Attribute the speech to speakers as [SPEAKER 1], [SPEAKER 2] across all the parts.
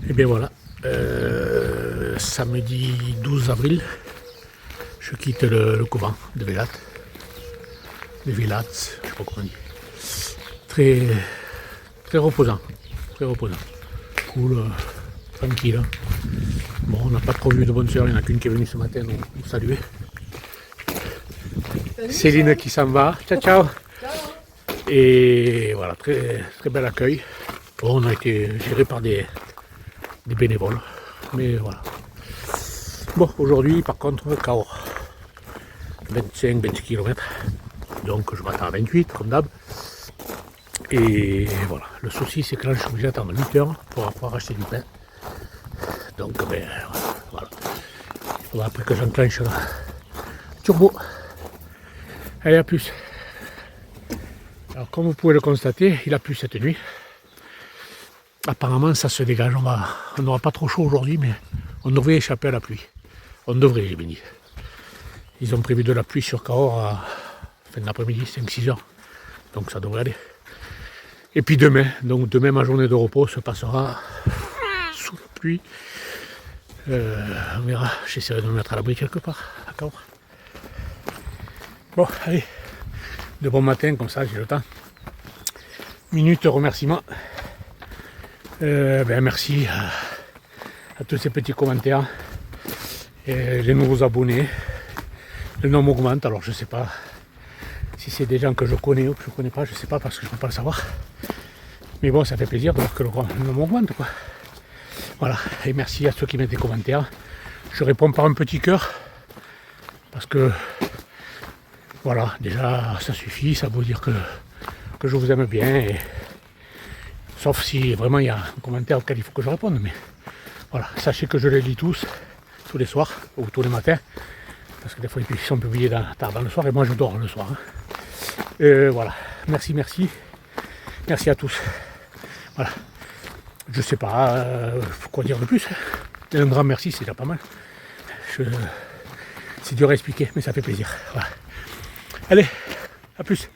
[SPEAKER 1] Et bien voilà, samedi 12 avril, je quitte le couvent de Vélat, de Vélats, je sais pas comment on dit. Très, très reposant, cool, tranquille. Bon, on n'a pas trop vu de bonne sœur, il n'y en a qu'une qui est venue ce matin nous saluer. Céline qui s'en va, ciao ciao. Et voilà, très, très bel accueil. Bon, on a été géré par des bénévoles, mais voilà. Bon, aujourd'hui par contre, Cahors, 25-26 km, donc je m'attends à 28 comme d'hab. Et voilà, le souci c'est que là je suis obligé d'attendre 8 heures pour pouvoir acheter du pain. Donc ben voilà, il faudra après que j'enclenche le turbo. Allez, à plus. Alors comme vous pouvez le constater, il a plu cette nuit. Apparemment ça se dégage, on n'aura pas trop chaud aujourd'hui, mais on devrait échapper à la pluie. On devrait, j'ai bien dit. Ils ont prévu de la pluie sur Cahors à fin d'après-midi, 5-6 heures. Donc ça devrait aller. Et puis demain ma journée de repos se passera sous la pluie. On verra, j'essaierai de me mettre à l'abri quelque part, à Cahors. Bon, allez, de bon matin, comme ça j'ai le temps. Minute remerciement. Merci à tous ces petits commentaires. Et les nouveaux abonnés. Le nombre augmente, alors je sais pas si c'est des gens que je connais ou que je connais pas, je sais pas parce que je peux pas le savoir. Mais bon, ça fait plaisir de voir que le nombre augmente, quoi. Voilà, et merci à ceux qui mettent des commentaires. Je réponds par un petit cœur parce que voilà, déjà ça suffit, ça veut dire que je vous aime bien. Et sauf si vraiment il y a un commentaire auquel il faut que je réponde. Mais voilà, sachez que je les lis tous les soirs ou tous les matins. Parce que des fois ils sont publiés tard dans le soir et moi je dors le soir. Voilà, merci à tous. Voilà, je sais pas quoi dire de plus. Et un grand merci, c'est déjà pas mal. C'est dur à expliquer, mais ça fait plaisir. Voilà. Allez, à plus.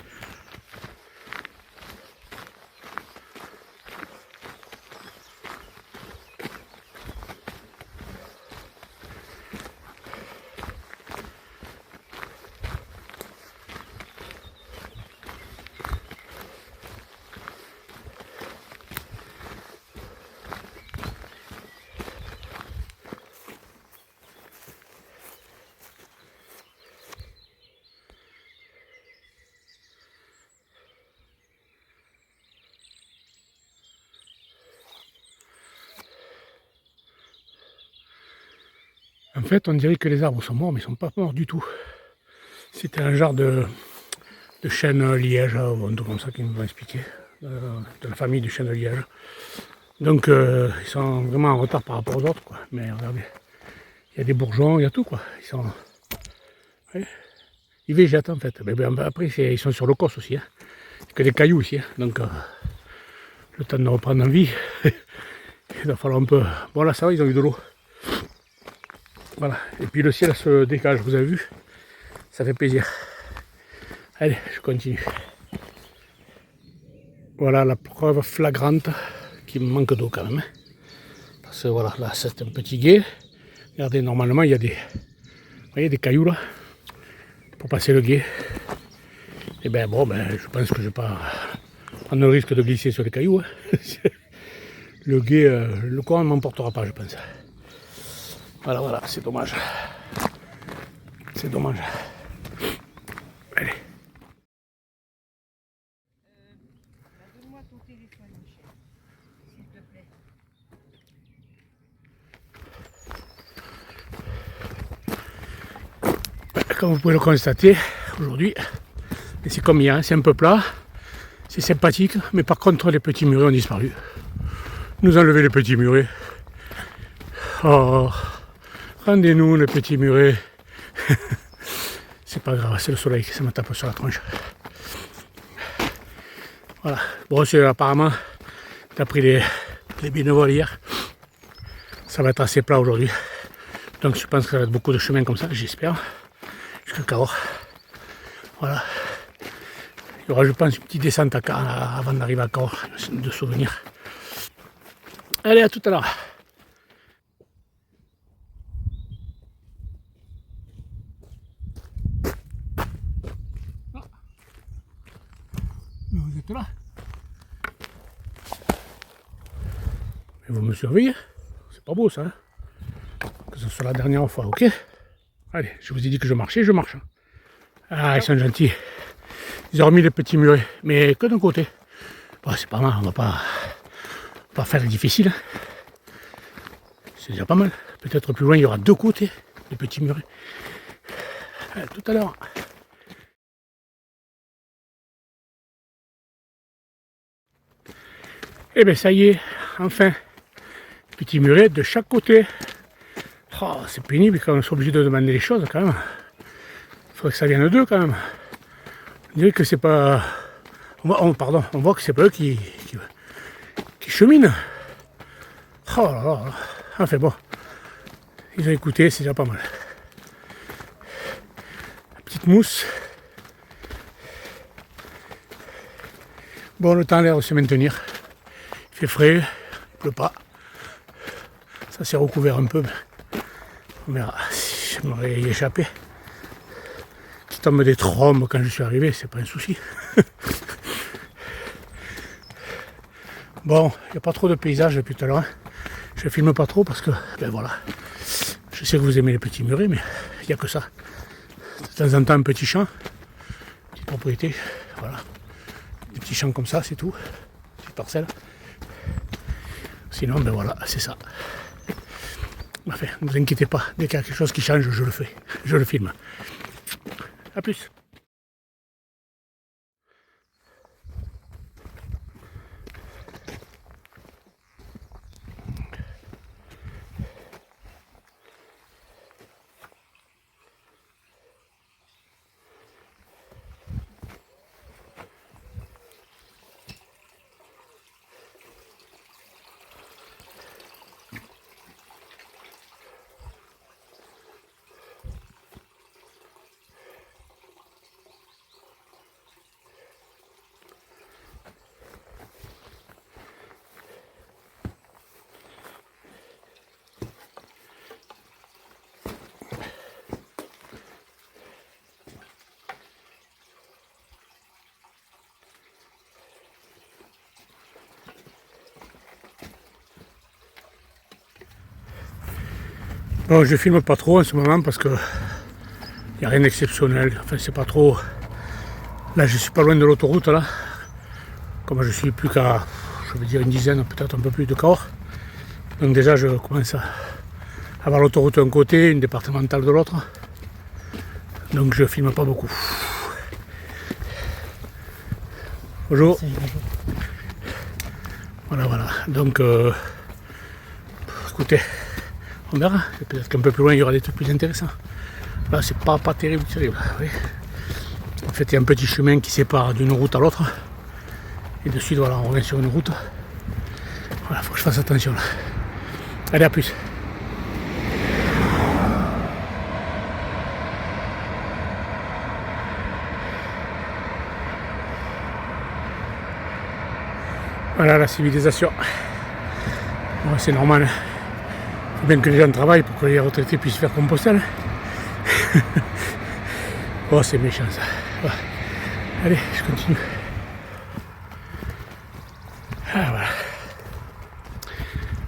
[SPEAKER 1] En fait, on dirait que les arbres sont morts, mais ils ne sont pas morts du tout. C'était un genre de chêne liège, ou un truc comme ça qu'ils nous ont expliqué, de la famille du chêne liège. Donc, ils sont vraiment en retard par rapport aux autres, quoi. Mais regardez, il y a des bourgeons, il y a tout, quoi. Ils sont... Ouais. Ils végètent, en fait. Mais après, ils sont sur le cos aussi. Hein. Il n'y a que des cailloux aussi. Hein. Donc, le temps de reprendre en vie, il va falloir un peu... Bon, là, ça va, ils ont eu de l'eau. Voilà, et puis le ciel se dégage, vous avez vu, ça fait plaisir. Allez, je continue. Voilà la preuve flagrante qu'il me manque d'eau quand même. Parce que voilà, là c'est un petit gué. Regardez, normalement il y a des, vous voyez, des cailloux là, pour passer le gué. Et ben bon, je pense que je ne vais pas prendre le risque de glisser sur les cailloux. Hein. Le gué, le courant ne m'emportera pas, je pense. Voilà, c'est dommage. C'est dommage. Allez.
[SPEAKER 2] Donne-moi ton téléphone, Michel, s'il te plaît.
[SPEAKER 1] Comme vous pouvez le constater, aujourd'hui, c'est comme hier, c'est un peu plat, c'est sympathique, mais par contre les petits murets ont disparu. Nous enlever les petits murets. Oh, rendez-nous les petits murets. C'est pas grave, c'est le soleil qui se me tape sur la tronche. Voilà. Bon, c'est apparemment, d'après les bénévoles hier, ça va être assez plat aujourd'hui. Donc je pense que ça va être beaucoup de chemin comme ça, j'espère. Jusqu'à Cahors. Voilà. Il y aura, je pense, une petite descente à Cahors avant d'arriver à Cahors, de souvenirs. Allez, à tout à l'heure. là. Mais vous me surveillez. C'est pas beau ça. Hein, que ce soit la dernière fois, ok? Allez, je vous ai dit que je marchais, je marche. Ah, ils sont gentils. Ils ont remis les petits murets, mais que d'un côté. Bon, c'est pas mal, on va pas faire difficile. Hein. C'est déjà pas mal. Peut-être plus loin, il y aura 2 côtés, les petits murets. À tout à l'heure. Et bien ça y est, enfin, petit muret de chaque côté. Oh, c'est pénible quand on est obligé de demander les choses quand même. Il faudrait que ça vienne d'eux quand même. On dirait que c'est pas... on voit que c'est pas eux qui cheminent. Oh là là. Enfin bon, ils ont écouté, c'est déjà pas mal. La petite mousse. Bon, le temps a l'air de se maintenir. Il fait frais, il pleut pas. Ça s'est recouvert un peu, mais on verra si je m'aurais échappé. Qui tombe des trombes quand je suis arrivé, c'est pas un souci. Bon, il n'y a pas trop de paysages depuis tout à l'heure. Je filme pas trop parce que, ben voilà. Je sais que vous aimez les petits murets, mais il n'y a que ça. De temps en temps, un petit champ, petite propriété, voilà. Des petits champs comme ça, c'est tout. Petite parcelle. Sinon, ben voilà, c'est ça. Enfin, ne vous inquiétez pas, dès qu'il y a quelque chose qui change, je le fais. Je le filme. A plus. Bon, je filme pas trop en ce moment parce que il n'y a rien d'exceptionnel. Enfin, c'est pas trop. Là, je suis pas loin de l'autoroute là. Comme je suis plus qu'à, je veux dire une dizaine, peut-être un peu plus de corps. Donc déjà, je commence à avoir l'autoroute d'un côté, une départementale de l'autre. Donc je filme pas beaucoup. Bonjour. Voilà. Donc, écoutez, on verra. Peut-être qu'un peu plus loin, il y aura des trucs plus intéressants. Là, c'est pas terrible. Oui. En fait, il y a un petit chemin qui sépare d'une route à l'autre. Et de suite, voilà, on revient sur une route. Voilà, faut que je fasse attention là. Allez, à plus. Voilà la civilisation. Bon, c'est normal. Il faut bien que les gens travaillent pour que les retraités puissent faire Compostelle. Oh, c'est méchant ça. Ouais. Allez, je continue. Ah, voilà.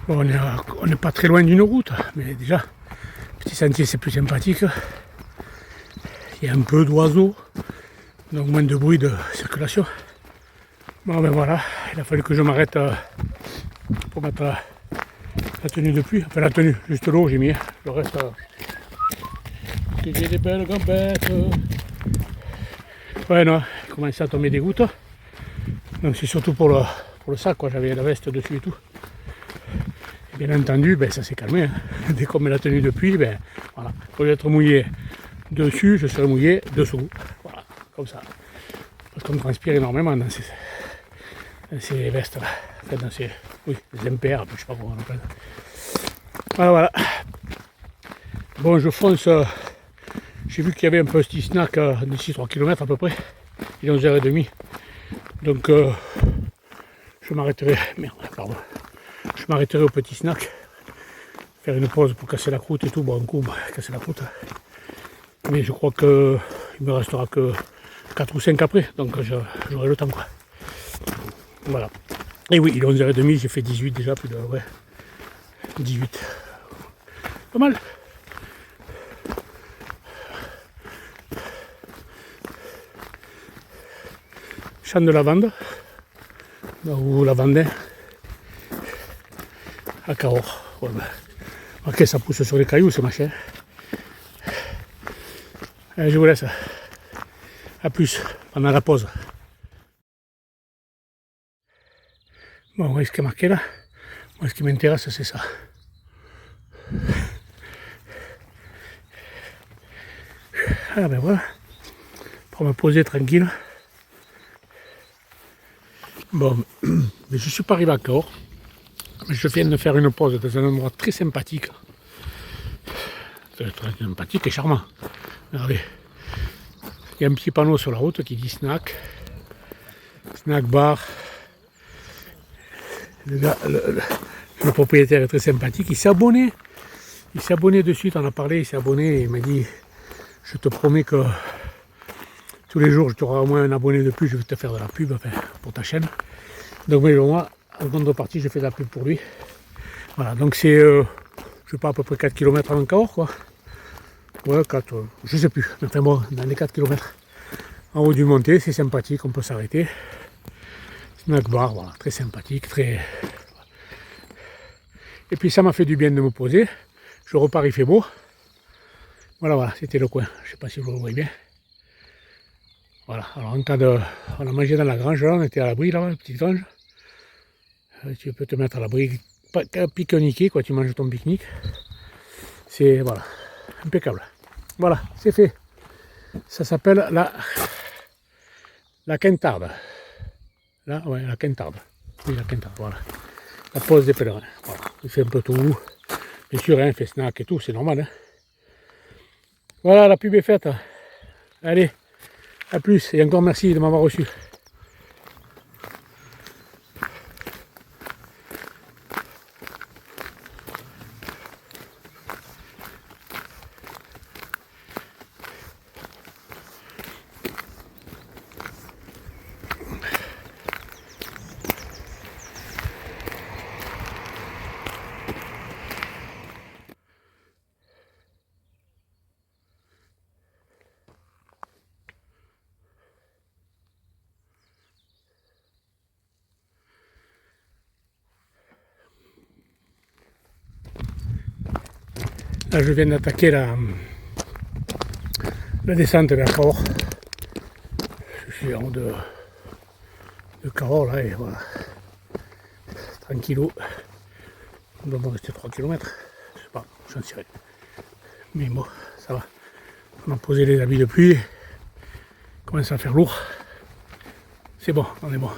[SPEAKER 1] Bon, on n'est pas très loin d'une route, mais déjà, petit sentier c'est plus sympathique. Il y a un peu d'oiseaux, donc moins de bruit de circulation. Bon ben voilà, il a fallu que je m'arrête pour mettre la tenue de pluie. Enfin la tenue, juste l'eau j'ai mis. Le reste, j'ai des belles gambettes. Ouais non, il commençait à tomber des gouttes. Donc c'est surtout pour le sac, quoi. J'avais la veste dessus et tout. Et bien entendu, ben, ça s'est calmé. Hein. Dès qu'on met la tenue de pluie, ben voilà. Au lieu d'être mouillé dessus, je serai mouillé dessous. Voilà, comme ça. Parce qu'on transpire énormément dans ces vestes là. Enfin, dans ces. Oui, les MPR, je sais pas comment on appelle. Voilà. Bon, je fonce. J'ai vu qu'il y avait un petit snack d'ici 3 km à peu près. Il est 11h30. Donc je m'arrêterai. Merde, pardon. Je m'arrêterai au petit snack. Faire une pause pour casser la croûte et tout. Bon, un coup, casser la croûte. Mais je crois qu'il me restera que 4 ou 5 après. Donc j'aurai le temps quoi. Voilà. Et oui, il est 11h30, j'ai fait 18 déjà, plus de... Ouais, 18. Pas mal. Champ de lavande, ou lavandin, à Cahors. Ouais, ben. Ok, ça pousse sur les cailloux ce machin. Allez, je vous laisse. A plus, pendant la pause. Bon, vous voyez ce qui est marqué là. Moi, ce qui m'intéresse, c'est ça. Ah ben voilà, pour me poser tranquille. Bon, mais je suis pas arrivé à Cahors. Mais je viens de faire une pause dans un endroit très sympathique. Très sympathique et charmant. Regardez. Il y a un petit panneau sur la route qui dit snack. Snack bar. Le propriétaire est très sympathique. Il s'est abonné. Il s'est abonné de suite, on a parlé, il s'est abonné et il m'a dit je te promets que tous les jours tu auras au moins un abonné de plus, je vais te faire de la pub enfin, pour ta chaîne. Donc mais moi, en contrepartie, je fais de la pub pour lui. Voilà, donc c'est je sais pas à peu près 4 km avant Cahors quoi. Ouais, 4, je sais plus. Enfin bon, dans les 4 km. En haut du montée, c'est sympathique, on peut s'arrêter. Snack bar, voilà, très sympathique, très. Et puis ça m'a fait du bien de me poser. Je repars, il fait beau. Voilà, c'était le coin. Je sais pas si vous le voyez bien. Voilà, alors en cas de... On a mangé dans la grange, là, on était à l'abri, là, une petite grange. Tu peux te mettre à l'abri, pique-niquer, quoi, tu manges ton pique-nique. C'est, voilà, impeccable. Voilà, c'est fait. Ça s'appelle la Quintarde. Là, ouais, la Quintarde. Oui, la Quintarde, voilà. La pause des pèlerins. Voilà, il fait un peu tout. Bien sûr, hein, il fait snack et tout, c'est normal. Hein. Voilà, la pub est faite. Allez, à plus et encore merci de m'avoir reçu. Là, je viens d'attaquer la descente vers Cahors. Je suis en haut de Cahors, là, et voilà. Tranquillou. On doit me rester 3 km. Je sais pas, j'en sais rien. Mais bon, ça va. On a posé les habits de pluie. Il commence à faire lourd. C'est bon, on est bon.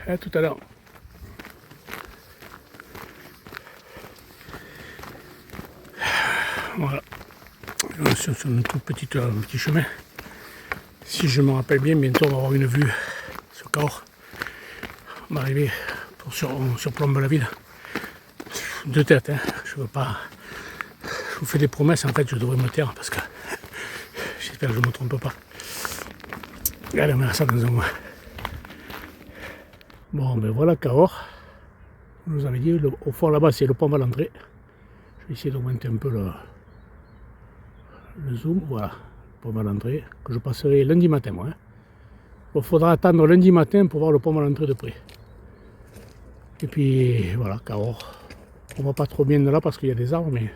[SPEAKER 1] À tout à l'heure. Voilà. Sur un tout petit chemin. Si je me rappelle bien, bientôt on va avoir une vue sur Cahors. On va arriver pour surplomber la ville. De tête, hein. Je veux pas. Je vous fais des promesses, en fait je devrais me taire parce que j'espère que je ne me trompe pas. Allez, on verra ça dans un mois. Bon, ben voilà Cahors. Je vous avais dit, au fond là-bas c'est le pont Valandré. Je vais essayer d'augmenter un peu le zoom. Voilà, le pont Valandré, que je passerai lundi matin moi. Hein. Bon, faudra attendre lundi matin pour voir le pont Valandré de près. Et puis voilà, Cahors. On voit pas trop bien de là parce qu'il y a des arbres, mais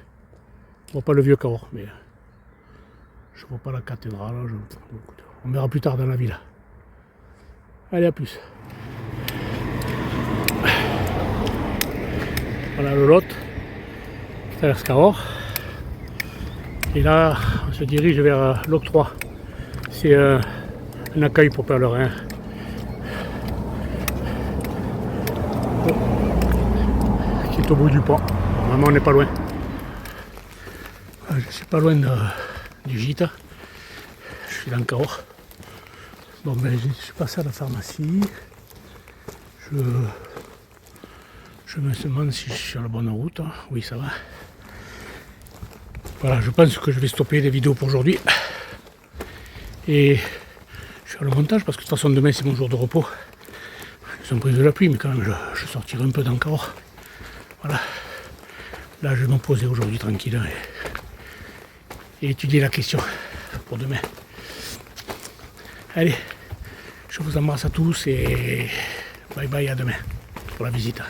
[SPEAKER 1] on voit pas le vieux Cahors. Mais je vois pas la cathédrale. On verra plus tard dans la ville. Allez, à plus. Voilà le Lot qui traverse Cahors. Et là, on se dirige vers l'octroi. C'est un accueil pour pèlerins. Qui est au bout du pont. Vraiment, on n'est pas loin. Je suis pas loin du gîte. Je suis dans Cahors. Bon, ben, je suis passé à la pharmacie. Je me demande si je suis sur la bonne route. Oui, ça va. Voilà, je pense que je vais stopper les vidéos pour aujourd'hui. Et je faire le montage parce que de toute façon demain c'est mon jour de repos. Ils ont prévu la pluie, mais quand même je sortirai un peu d'encore. Voilà. Là je vais me poser aujourd'hui tranquille hein, et étudier la question pour demain. Allez, je vous embrasse à tous et bye bye à demain pour la visite.